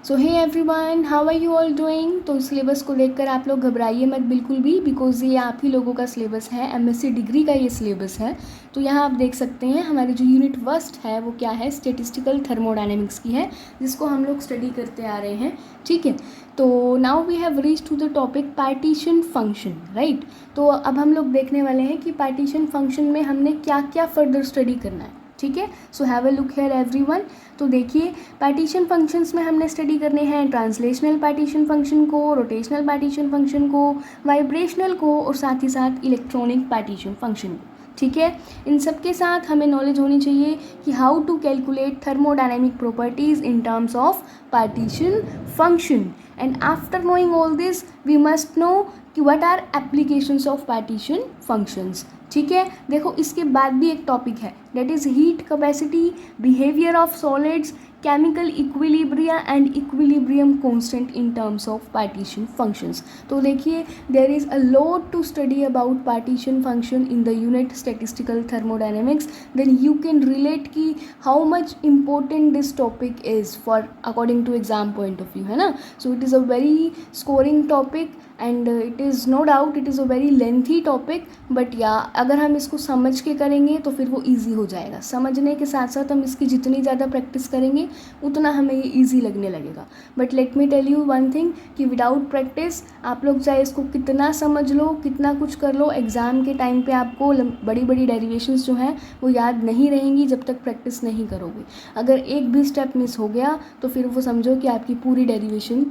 So hey everyone, how are you all doing. तो syllabus को देखकर आप लोग घबराइए मत बिल्कुल भी, बिकॉज ये आप ही लोगों का सिलेबस है, एमएससी डिग्री का ये सिलेबस है। तो यहाँ आप देख सकते हैं हमारी जो यूनिट फर्स्ट है वो क्या है, स्टैटिस्टिकल थर्मोडायनेमिक्स की है, जिसको हम लोग स्टडी करते आ रहे हैं। ठीक है, तो now we have reach to the topic partition function, right. तो अब हम लोग देखने वाले हैं कि पार्टीशन फंक्शन में हमने क्या क्या फर्दर स्टडी करना है। ठीक है, so have a look here everyone. तो देखिए, पार्टीशन फंक्शंस में हमने स्टडी करने हैं ट्रांसलेशनल पार्टीशन फंक्शन को, रोटेशनल पार्टीशन फंक्शन को, वाइब्रेशनल को और साथ ही साथ इलेक्ट्रॉनिक पार्टीशन फंक्शन को। ठीक है, इन सब के साथ हमें नॉलेज होनी चाहिए कि how to calculate thermodynamic properties in terms of partition function. And after knowing all this we must know कि what are applications of partition functions. ठीक है, देखो इसके बाद भी एक टॉपिक है, that is heat capacity, behaviour of solids, chemical equilibria and equilibrium constant in terms of partition functions. तो देखिए, there is a lot to study about partition function in the unit statistical thermodynamics. Then you can relate कि how much important this topic is for according to exam point of view, है ना। So it is a very scoring topic and it is no doubt it is a very lengthy topic, but या अगर हम इसको समझ के करेंगे तो फिर वो ईजी हो जाएगा। समझने के साथ साथ हम इसकी जितनी ज़्यादा प्रैक्टिस करेंगे उतना हमें ये ईजी लगने लगेगा। But let me tell you one thing कि विदाउट प्रैक्टिस आप लोग चाहे इसको कितना समझ लो, कितना कुछ कर लो, एग्ज़ाम के टाइम पे आपको बड़ी बड़ी डेरिवेशंस जो हैं वो याद नहीं रहेंगी जब तक प्रैक्टिस नहीं करोगे। अगर एक भी स्टेप मिस हो गया तो फिर वो समझो कि आपकी पूरी डेरिवेशन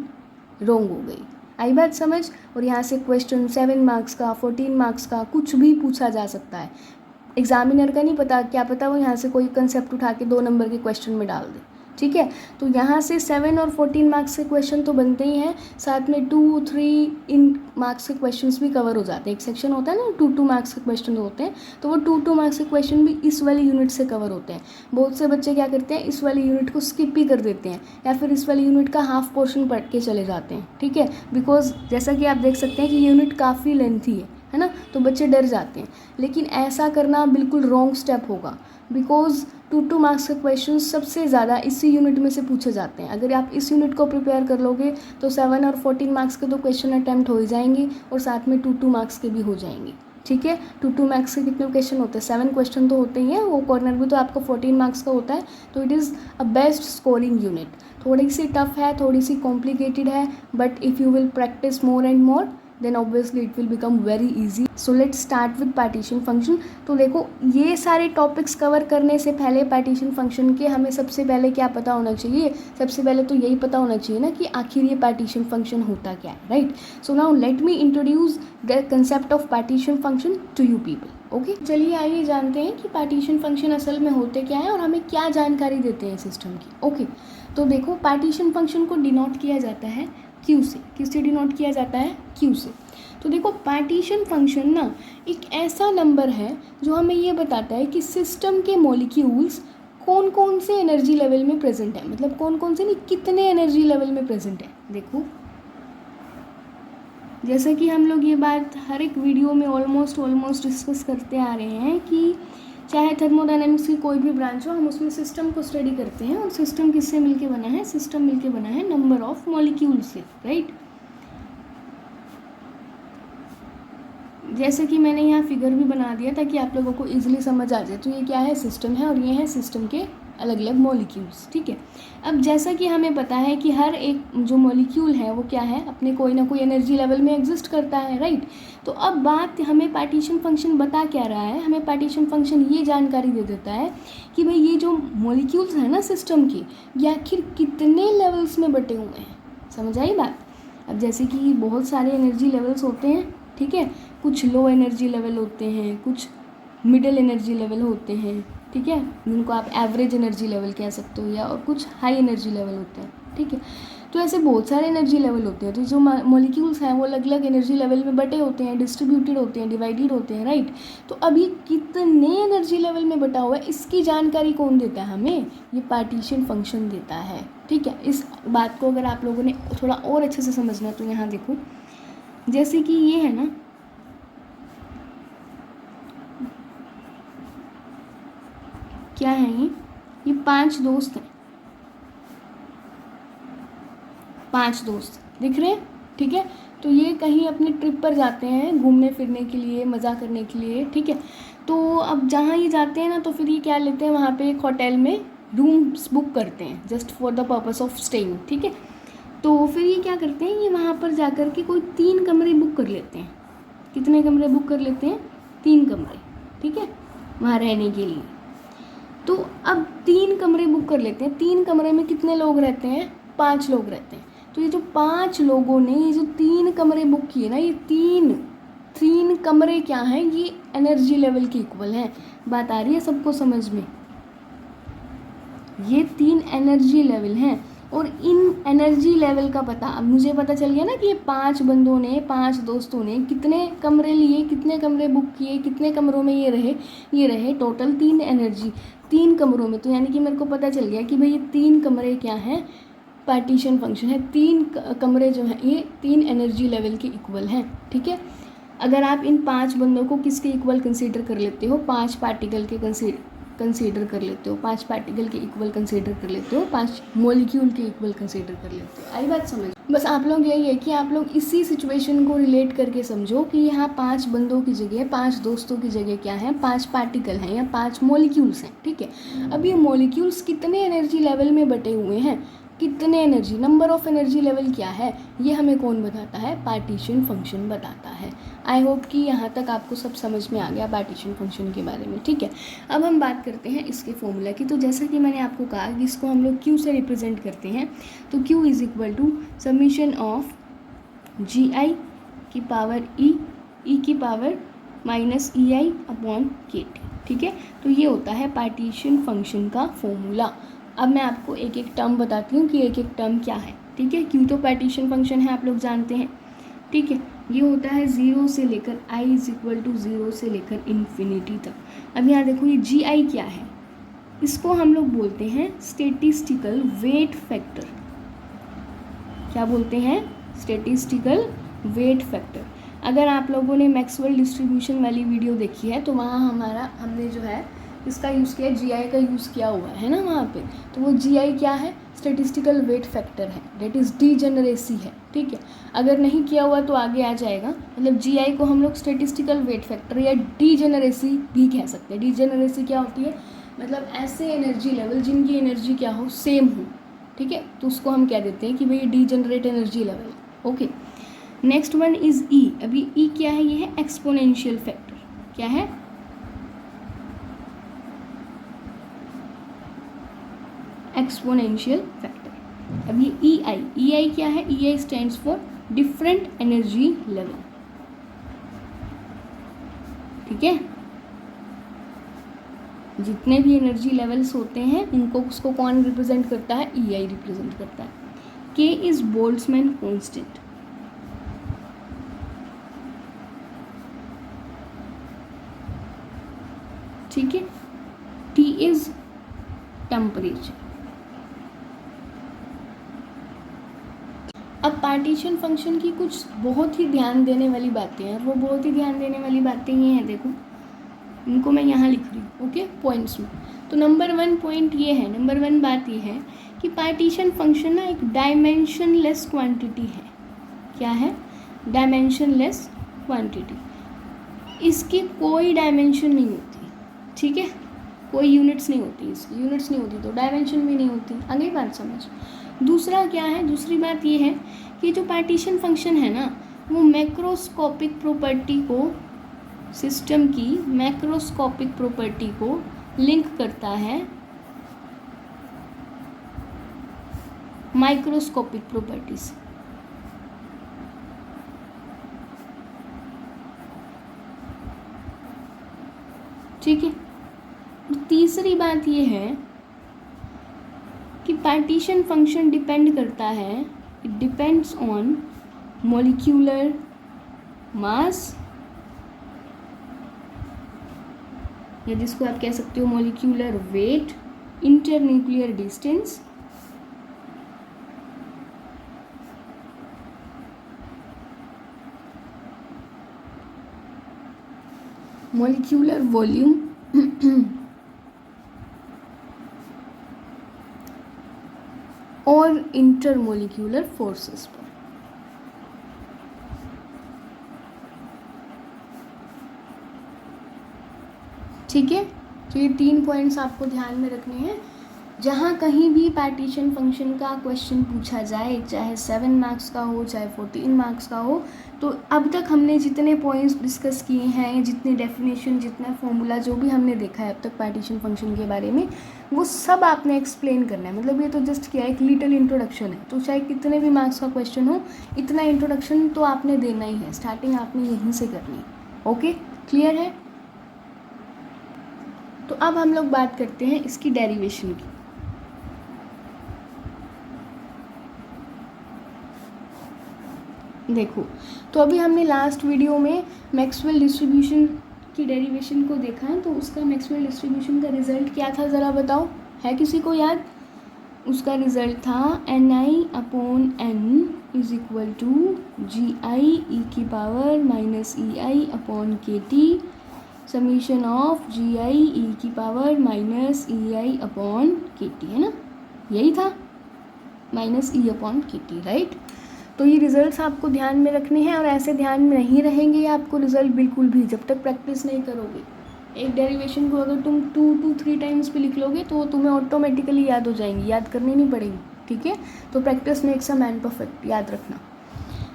रॉन्ग हो गई। आई बात समझ। और यहाँ से क्वेश्चन 7 मार्क्स का, 14 मार्क्स का कुछ भी पूछा जा सकता है। एग्जामिनर का नहीं पता, क्या पता वो यहाँ से कोई कंसेप्ट उठा के 2 नंबर के क्वेश्चन में डाल दे। ठीक है, तो यहाँ से 7 और 14 मार्क्स के क्वेश्चन तो बनते ही हैं, साथ में 2-3 इन मार्क्स के क्वेश्चंस भी कवर हो जाते हैं। एक सेक्शन होता है ना 2-2 मार्क्स के क्वेश्चन होते हैं, तो वो 2-2 मार्क्स के क्वेश्चन भी इस वाली यूनिट से कवर होते हैं। बहुत से बच्चे क्या करते हैं, इस वाली यूनिट को स्किप भी कर देते हैं या फिर इस वाली यूनिट का हाफ पोर्शन पढ़ के चले जाते हैं। ठीक है, बिकॉज जैसा कि आप देख सकते हैं कि ये यूनिट काफ़ी लेंथी है ना, तो बच्चे डर जाते हैं। लेकिन ऐसा करना बिल्कुल रॉन्ग स्टेप होगा, बिकॉज 2-2 मार्क्स के क्वेश्चन सबसे ज़्यादा इसी यूनिट में से पूछे जाते हैं। अगर आप इस यूनिट को प्रिपेयर कर लोगे तो 7 और 14 मार्क्स के तो क्वेश्चन अटैम्प्ट हो ही जाएंगे और साथ में 2-2 मार्क्स के भी हो जाएंगे। ठीक है, 2-2 मार्क्स के कितने क्वेश्चन होते हैं, 7 क्वेश्चन तो होते ही हैं, वो कॉर्नर भी तो आपका 14 मार्क्स का होता है। तो it is a best scoring unit. थोड़ी सी टफ है, थोड़ी सी कॉम्प्लिकेटेड है, but if you will practice more and more then obviously it will become very easy. So let's start with partition function. तो देखो, ये सारे टॉपिक्स कवर करने से पहले पार्टीशन फंक्शन के हमें सबसे पहले क्या पता होना चाहिए, सबसे पहले तो यही पता होना चाहिए ना कि आखिर ये पार्टीशन फंक्शन होता क्या है, right. So now let me introduce the concept of partition function to you people. Okay, चलिए आइए जानते हैं कि पार्टीशन फंक्शन असल में होते क्या है और हमें क्या जानकारी देते हैं सिस्टम की। ओके, तो देखो, पार्टीशन फंक्शन को डिनोट किया जाता है क्यू से। किससे डिनोट किया जाता है, क्यू से। तो देखो, पार्टीशन फंक्शन ना एक ऐसा नंबर है जो हमें ये बताता है कि सिस्टम के मॉलिक्यूल्स कौन कौन से एनर्जी लेवल में प्रेजेंट है, मतलब कौन कौन से नहीं, कितने एनर्जी लेवल में प्रेजेंट है। देखो, जैसा कि हम लोग ये बात हर एक वीडियो में ऑलमोस्ट डिस्कस करते आ रहे हैं कि चाहे थर्मोडायनेमिक्स की कोई भी ब्रांच हो, हम उसमें सिस्टम को स्टडी करते हैं। और सिस्टम किससे मिलके बना है, सिस्टम मिलके बना है नंबर ऑफ मॉलिक्यूल से, राइट। जैसे कि मैंने यहाँ फिगर भी बना दिया ताकि आप लोगों को इजीली समझ आ जाए। तो ये क्या है, सिस्टम है और ये है सिस्टम के अलग अलग मॉलिक्यूल्स। ठीक है, अब जैसा कि हमें पता है कि हर एक जो मॉलिक्यूल है वो क्या है, अपने कोई ना कोई एनर्जी लेवल में एग्जिस्ट करता है, राइट। तो अब बात हमें पार्टीशन फंक्शन बता क्या रहा है, हमें पार्टीशन फंक्शन ये जानकारी दे देता है कि भाई ये जो मॉलिक्यूल्स हैं ना सिस्टम के, ये आखिर कितने लेवल्स में बटे हुए हैं। समझ आई बात। अब जैसे कि बहुत सारे एनर्जी लेवल्स होते हैं, ठीक है, कुछ लो एनर्जी लेवल होते हैं, कुछ मिडिल एनर्जी लेवल होते हैं, ठीक है, जिनको आप एवरेज एनर्जी लेवल कह सकते हो, या और कुछ हाई एनर्जी लेवल होते हैं। ठीक है, तो ऐसे बहुत सारे एनर्जी लेवल होते हैं। तो जो मॉलिक्यूल्स हैं वो अलग अलग एनर्जी लेवल में बटे होते हैं, डिस्ट्रीब्यूटेड होते हैं, डिवाइडेड होते हैं, राइट। तो अब ये कितने एनर्जी लेवल में बटा हुआ है इसकी जानकारी कौन देता है हमें, ये पार्टीशन फंक्शन देता है। ठीक है, इस बात को अगर आप लोगों ने थोड़ा और अच्छे से समझना तो यहाँ देखो, जैसे कि ये है ना, क्या है ये 5 दोस्त हैं। 5 दोस्त दिख रहे हैं, ठीक है। तो ये कहीं अपनी ट्रिप पर जाते हैं घूमने फिरने के लिए, मज़ा करने के लिए, ठीक है। तो अब जहाँ ये जाते हैं ना, तो फिर ये क्या लेते हैं, वहाँ पे एक होटल में रूम्स बुक करते हैं just for the purpose of staying, ठीक है। तो फिर ये क्या करते हैं, ये वहाँ पर जा कर के कोई 3 कमरे बुक कर लेते हैं। कितने कमरे बुक कर लेते हैं, 3 कमरे, ठीक है, वहाँ रहने के लिए। तो अब 3 कमरे बुक कर लेते हैं। 3 कमरे में कितने लोग रहते हैं, 5 लोग रहते हैं। तो ये जो 5 लोगों ने ये जो 3 कमरे बुक किए ना, ये तीन कमरे क्या हैं, ये एनर्जी लेवल के इक्वल हैं। बात आ रही है सबको समझ में? ये 3 एनर्जी लेवल हैं और इन एनर्जी लेवल का पता अब मुझे पता चल गया ना कि ये 5 बंदों ने, 5 दोस्तों ने कितने कमरे लिए, कितने कमरे बुक किए, कितने कमरों में ये रहे टोटल 3 एनर्जी 3 कमरों में। तो यानी कि मेरे को पता चल गया कि भाई ये 3 कमरे क्या हैं, पार्टीशन फंक्शन है। 3 कमरे जो हैं ये 3 एनर्जी लेवल के इक्वल हैं, ठीक है। अगर आप इन 5 बंदों को किसके इक्वल कंसीडर कर लेते हो, 5 पार्टिकल के कंसीडर कर लेते हो, 5 पार्टिकल के इक्वल कंसीडर कर लेते हो, 5 मॉलिक्यूल के इक्वल कंसीडर कर लेते हो। आई बात समझ? बस आप लोग यही है कि आप लोग इसी सिचुएशन को रिलेट करके समझो कि यहाँ 5 बंदों की जगह, 5 दोस्तों की जगह क्या है, 5 पार्टिकल हैं या 5 मॉलिक्यूल्स हैं, ठीक है। अब ये मॉलिक्यूल्स कितने एनर्जी लेवल में बटे हुए हैं, कितने energy, number of energy level क्या है, ये हमें कौन बताता है, पार्टीशन फंक्शन बताता है। आई होप कि यहाँ तक आपको सब समझ में आ गया पार्टीशन फंक्शन के बारे में, ठीक है। अब हम बात करते हैं इसके फॉर्मूला की। तो जैसा कि मैंने आपको कहा कि इसको हम लोग क्यू से रिप्रेजेंट करते हैं। तो Q is equal to summation of G I की पावर ई की power minus E I upon K T, ठीक है। तो ये होता है पार्टीशन फंक्शन का फॉर्मूला। अब मैं आपको एक एक टर्म बताती हूँ कि एक एक टर्म क्या है, ठीक है। क्यू तो पार्टीशन फंक्शन है, आप लोग जानते हैं, ठीक है। ये होता है 0 से लेकर i इज इक्वल टू 0 से लेकर इन्फिनिटी तक। अब यहाँ देखो ये जी आई क्या है, इसको हम लोग बोलते हैं स्टेटिस्टिकल वेट फैक्टर। क्या बोलते हैं, स्टेटिस्टिकल वेट फैक्टर। अगर आप लोगों ने मैक्सवेल डिस्ट्रीब्यूशन वाली वीडियो देखी है तो वहाँ हमने जो है इसका यूज़ किया, जी आई का यूज़ किया हुआ है ना वहाँ पे। तो वो जी आई क्या है, स्टेटिस्टिकल वेट फैक्टर है, डेट इज़ डीजेनरेसी है, ठीक है। अगर नहीं किया हुआ तो आगे आ जाएगा। मतलब जी आई को हम लोग स्टेटिस्टिकल वेट फैक्टर या डीजेनरेसी भी कह सकते हैं। डीजेनरेसी क्या होती है, मतलब ऐसे एनर्जी लेवल जिनकी एनर्जी क्या हो, सेम हो, ठीक है। तो उसको हम कह देते हैं कि भाई degenerate energy level, okay. Next one is E. अभी ई क्या है, ये है एक्सपोनेंशियल फैक्टर। क्या है, एक्सपोनेंशियल फैक्टर। अब ये ई आई क्या है, E I stands for different energy level, ठीक है। जितने भी एनर्जी लेवल्स होते हैं उनको उसको कौन रिप्रेजेंट करता है, ई आई रिप्रेजेंट करता है। के इज बोल्ट्जमैन कांस्टेंट, ठीक है। T is temperature. अब पार्टीशन फंक्शन की कुछ बहुत ही ध्यान देने वाली बातें हैं। वो बहुत ही ध्यान देने वाली बातें ये हैं, देखो इनको मैं यहाँ लिख रही हूँ, ओके, पॉइंट्स में। तो नंबर 1 पॉइंट ये है, नंबर 1 बात ये है कि पार्टीशन फंक्शन ना एक डायमेंशनलेस क्वांटिटी है। क्या है, डायमेंशनलेस क्वांटिटी। इसकी कोई डायमेंशन नहीं होती, ठीक है, कोई यूनिट्स नहीं होती, इसकी यूनिट्स नहीं होती तो डायमेंशन भी नहीं होती। अगली बात समझ। दूसरा क्या है, दूसरी बात ये है कि जो पार्टीशन फंक्शन है ना, वो मैक्रोस्कोपिक प्रॉपर्टी को, सिस्टम की मैक्रोस्कोपिक प्रॉपर्टी को लिंक करता है माइक्रोस्कोपिक प्रॉपर्टीज। ठीक है। तीसरी बात ये है कि पार्टीशन फंक्शन डिपेंड करता है, it depends on molecular mass, या जिसको आप कह सकते हो molecular weight, internuclear distance, molecular volume और इंटरमोलिक्यूलर फोर्सेस पर। ठीक है, तो ये 3 पॉइंट्स आपको ध्यान में रखने हैं। जहाँ कहीं भी पार्टीशन फंक्शन का क्वेश्चन पूछा जाए, चाहे 7 मार्क्स का हो चाहे 14 मार्क्स का हो, तो अब तक हमने जितने पॉइंट्स डिस्कस किए हैं, जितने डेफिनेशन, जितना फॉर्मूला जो भी हमने देखा है अब तक पार्टीशन फंक्शन के बारे में, वो सब आपने एक्सप्लेन करना है। मतलब ये तो जस्ट क्या है, एक लिटिल इंट्रोडक्शन है। तो चाहे कितने भी मार्क्स का क्वेश्चन हो, इतना इंट्रोडक्शन तो आपने देना ही है, स्टार्टिंग आपने यहीं से करनी है। ओके, क्लियर है? तो अब हम लोग बात करते हैं इसकी डेरिवेशन की। देखो, तो अभी हमने लास्ट वीडियो में मैक्सवेल डिस्ट्रीब्यूशन की डेरिवेशन को देखा है। तो उसका मैक्सवेल डिस्ट्रीब्यूशन का रिजल्ट क्या था, ज़रा बताओ, है किसी को याद? उसका रिजल्ट था Ni/n is equal to GI e⁻⁻ei/kT summation of GI e⁻⁻ei/kT, है ना? यही था, -e/kT, राइट? तो ये रिजल्ट्स आपको ध्यान में रखने हैं, और ऐसे ध्यान में नहीं रहेंगे आपको रिजल्ट बिल्कुल भी, जब तक प्रैक्टिस नहीं करोगे। एक डेरिवेशन को अगर तुम 2 to 3 टाइम्स भी लिख लोगे तो तुम्हें ऑटोमेटिकली याद हो जाएंगी, याद करनी नहीं पड़ेगी। ठीक है, तो practice makes a man perfect, याद रखना।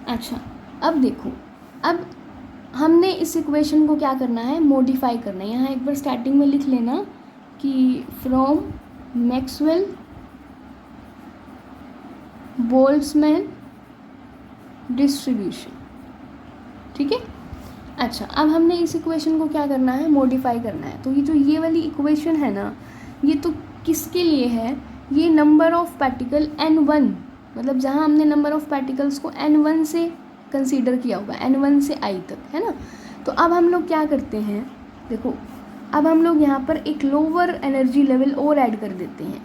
अच्छा, अब देखो, अब हमने इस इक्वेशन को क्या करना है, मॉडिफाई करना है। यहाँ एक बार स्टार्टिंग में लिख लेना कि फ्रॉम मैक्सवेल बोल्ट्जमैन डिस्ट्रीब्यूशन। ठीक है, अच्छा, अब हमने इस इक्वेशन को क्या करना है, मॉडिफाई करना है। तो ये जो ये वाली इक्वेशन है ना, ये तो किसके लिए है, ये नंबर ऑफ पार्टिकल n1, मतलब जहाँ हमने नंबर ऑफ पार्टिकल्स को n1 से कंसीडर किया होगा, n1 से i तक, है ना। तो अब हम लोग क्या करते हैं, देखो, अब हम लोग यहाँ पर एक लोअर एनर्जी लेवल और ऐड कर देते हैं।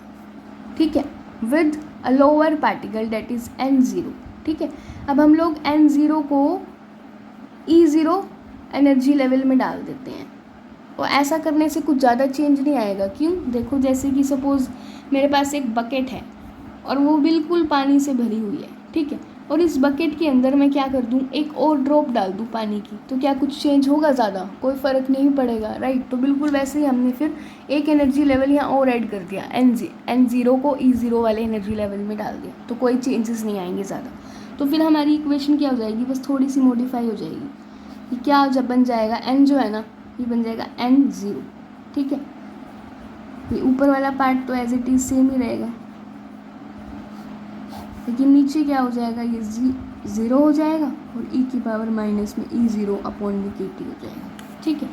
ठीक है, with a lower particle that is n0। ठीक है, अब हम लोग n0 को e0 एनर्जी लेवल में डाल देते हैं। और ऐसा करने से कुछ ज़्यादा चेंज नहीं आएगा। क्यों? देखो, जैसे कि सपोज़ मेरे पास एक बकेट है और वो बिल्कुल पानी से भरी हुई है। ठीक है, और इस बकेट के अंदर मैं क्या कर दूँ, एक और ड्रॉप डाल दूँ पानी की, तो क्या कुछ चेंज होगा? ज़्यादा कोई फ़र्क नहीं पड़ेगा, राइट। तो बिल्कुल वैसे ही हमने फिर एक एनर्जी लेवल यहाँ और ऐड कर दिया, n0 को e0 वाले एनर्जी लेवल में डाल दिया, तो कोई चेंजेस नहीं आएंगे ज़्यादा। तो फिर हमारी इक्वेशन क्या हो जाएगी, बस थोड़ी सी मॉडिफाई हो जाएगी। ये क्या जब बन जाएगा, n जो है ना, ये बन जाएगा n0। ठीक है, ये ऊपर वाला पार्ट तो एज इट इज़ सेम ही रहेगा, लेकिन नीचे क्या हो जाएगा, ये 0 हो जाएगा और e⁻⁻ में e0/kT हो जाएगा। ठीक है,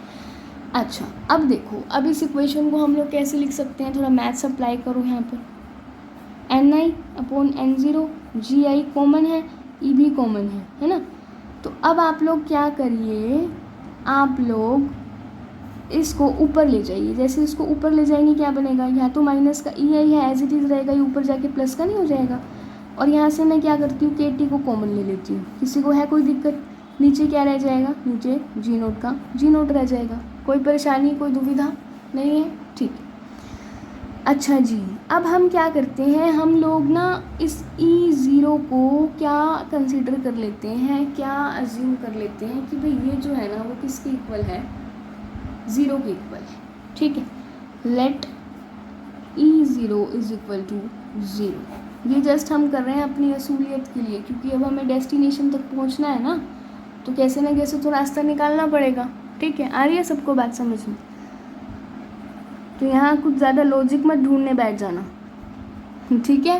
अच्छा, अब देखो, अब इस इक्वेशन को हम लोग कैसे लिख सकते हैं, थोड़ा मैथ्स अप्लाई करो यहाँ पर। Ni/n0, Gi कॉमन है, e भी कॉमन है ना। तो अब आप लोग क्या करिए, आप लोग इसको ऊपर ले जाइए। जैसे इसको ऊपर ले जाएंगे क्या बनेगा, यहाँ तो माइनस का ei है, एज इट इज़ रहेगा, ये ऊपर जाके प्लस का नहीं हो जाएगा। और यहाँ से मैं क्या करती हूँ, kT को कॉमन ले लेती हूँ। किसी को है कोई दिक्कत? नीचे क्या रह जाएगा, नीचे g0 का g0 रह जाएगा। कोई परेशानी, कोई दुविधा नहीं है? ठीक है, अच्छा जी, अब हम क्या करते हैं, हम लोग ना इस e0 को क्या कंसीडर कर लेते हैं, क्या अज्यूम कर लेते हैं कि भाई ये जो है ना वो किसके इक्वल है, 0 के इक्वल है। ठीक है, late e0 is equal to 0। ये जस्ट हम कर रहे हैं अपनी असूलियत के लिए, क्योंकि अब हमें डेस्टिनेशन तक पहुंचना है ना, तो कैसे ना कैसे तो रास्ता निकालना पड़ेगा। ठीक है, आ रही है सबको बात समझ में? तो यहाँ कुछ ज़्यादा लॉजिक मत ढूंढने बैठ जाना, ठीक है।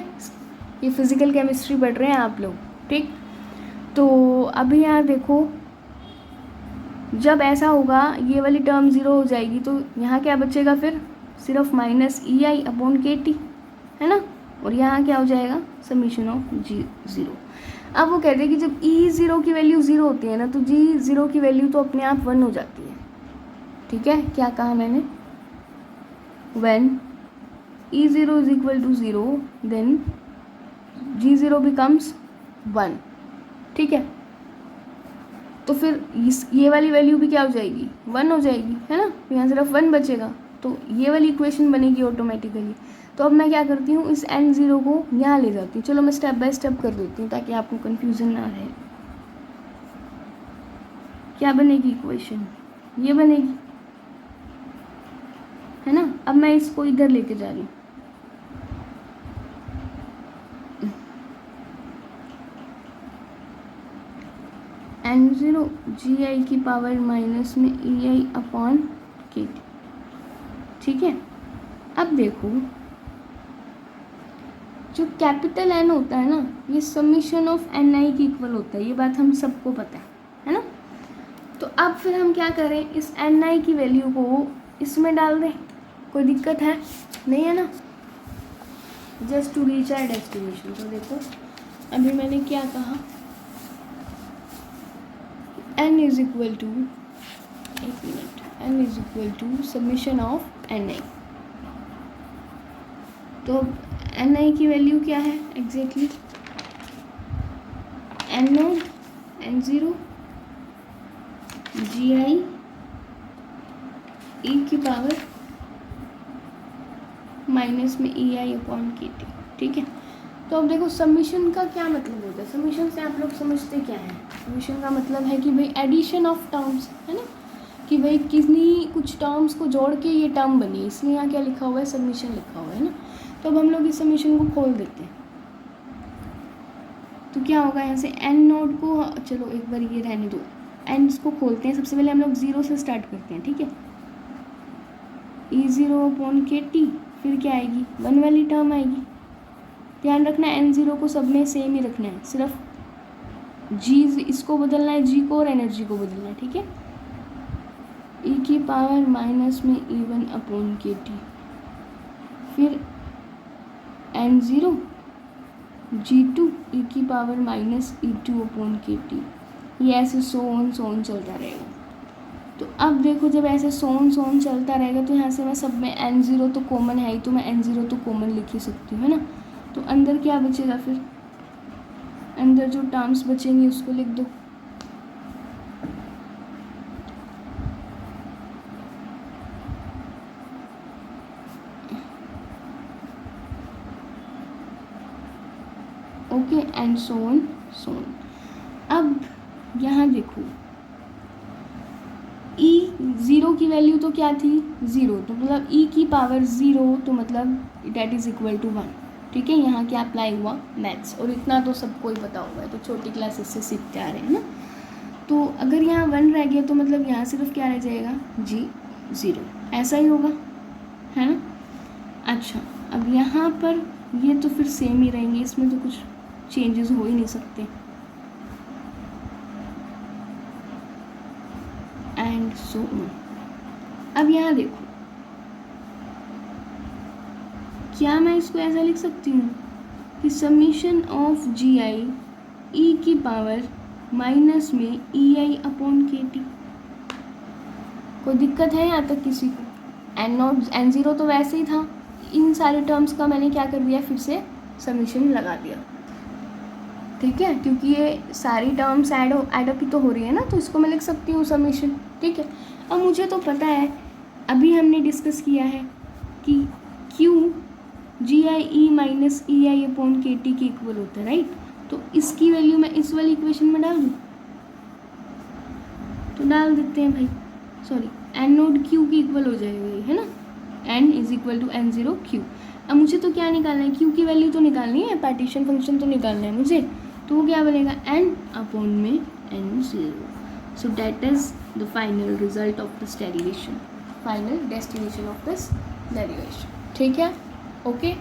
ये फिज़िकल केमिस्ट्री पढ़ रहे हैं आप लोग, ठीक। तो अभी यहाँ देखो, जब ऐसा होगा ये वाली टर्म 0 हो जाएगी, तो यहाँ क्या बचेगा फिर, सिर्फ -ei/kT, है ना। और यहाँ क्या हो जाएगा, समीशन ऑफ g0। अब वो कहते हैं कि जब e0 की वैल्यू 0 होती है ना, तो g0 की वैल्यू तो अपने आप 1 हो जाती है। ठीक है, क्या कहा मैंने, when e0 is equal to 0 then g0 becomes 1। ठीक है, तो फिर ये वाली वैल्यू भी क्या हो जाएगी, 1 हो जाएगी, है ना। यहाँ सिर्फ 1 बचेगा, तो तो ये वाली इक्वेशन बनेगी ऑटोमेटिकली। तो अब मैं क्या करती हूँ, इस n0 को यहाँ ले जाती हूँ। चलो मैं स्टेप बाय स्टेप कर देती हूँ ताकि आपको कन्फ्यूज़न ना रहे। क्या बनेगी इक्वेशन, ये बनेगी, है ना। अब मैं इसको इधर लेके जा रही हूँ, n0 gi की पावर माइनस में ei अपॉन kt, ठीक है। अब देखो जो कैपिटल N होता है ना, ये समीशन ऑफ ni के इक्वल होता है, ये बात हम सबको पता है ना। तो अब फिर हम क्या करें, इस ni की वैल्यू को इसमें डाल दें, कोई दिक्कत है नहीं है ना, just to reach our destination. तो देखो अभी मैंने क्या कहा, n इज इक्वल टू, एक minute, n is equal to summation of ni। तो ni की वैल्यू क्या है exactly, n0 n0 gi e की पावर माइनस में ei अपॉन kt, ठीक है। तो अब देखो समीशन का क्या मतलब होता है, समीशन से आप लोग समझते क्या है, समीशन का मतलब है कि भाई एडिशन ऑफ टर्म्स, है ना, कि भाई किसी कुछ टर्म्स को जोड़ के ये टर्म बनी, इसलिए यहाँ क्या लिखा हुआ है, समीशन लिखा हुआ है ना। तो अब हम लोग इस समीशन को खोल देते हैं, तो क्या होगा यहाँ से n0 को, चलो एक बार ये रहने दो, n को खोलते हैं। सबसे पहले हम लोग 0 से स्टार्ट करते हैं, ठीक है। e0 अपॉन kt, फिर क्या आएगी, 1 वाली टर्म आएगी। ध्यान रखना n0 को सब में सेम ही रखना है, सिर्फ g इसको बदलना है, g को, और एनर्जी को बदलना है, ठीक है। e की पावर माइनस में e1 अपॉन kt, फिर n0 g2 e की power minus e2 upon kt, ये ऐसे सोन चलता रहेगा। तो अब देखो जब ऐसे सोन चलता रहेगा तो यहाँ से मैं सब में n0 तो कॉमन है ही, तो मैं n0 तो कॉमन लिख ही सकती हूँ, है ना। तो अंदर क्या बचेगा, फिर अंदर जो टर्म्स बचेंगे उसको लिख दो। ओके, एंड सोन। अब यहाँ देखो e0 की वैल्यू तो क्या थी, 0, तो मतलब e की पावर 0, तो मतलब डेट इज़ इक्वल टू 1, ठीक है। यहाँ क्या अप्लाई हुआ, मैथ्स, और इतना तो सबको ही पता होगा, है तो छोटी क्लासेस से सीखते आ रहे हैं ना। तो अगर यहाँ 1 रह गया तो मतलब यहाँ सिर्फ क्या रह जाएगा, g0, ऐसा ही होगा, है ना। अच्छा, अब यहाँ पर ये तो फिर सेम ही रहेंगे, इसमें तो कुछ चेंजेस हो ही नहीं सकते। And so on. अब यहाँ देखो, क्या मैं इसको ऐसा लिख सकती हूँ कि समीशन ऑफ जी आई ई की पावर माइनस में ई आई अपॉन के टी। कोई दिक्कत है यहाँ तक किसी को? n0 तो वैसे ही था, इन सारे टर्म्स का मैंने क्या कर दिया, फिर से समीशन लगा दिया, ठीक है, क्योंकि ये सारी टर्म्स ऐड अप ही तो हो रही है ना, तो इसको मैं लिख सकती हूँ समीशन, ठीक है। अब मुझे तो पता है, अभी हमने डिस्कस किया है कि Q ji I E minus E I upon K T के इक्वल होता है, राइट। तो इसकी वैल्यू मैं इस वाली इक्वेशन में डाल दूँ, तो डाल देते हैं भाई, सॉरी, एन नोड क्यू की इक्वल हो जाएगी, है ना, N is equal to n0 Q. अब मुझे तो क्या निकालना है, क्यू की वैल्यू तो निकालनी है, पार्टीशन फंक्शन तो निकालना है मुझे, तो वो क्या बनेगा, n अपॉन में n0। So that is the final result of this derivation, final destination of this derivation, ठीक है, ओके।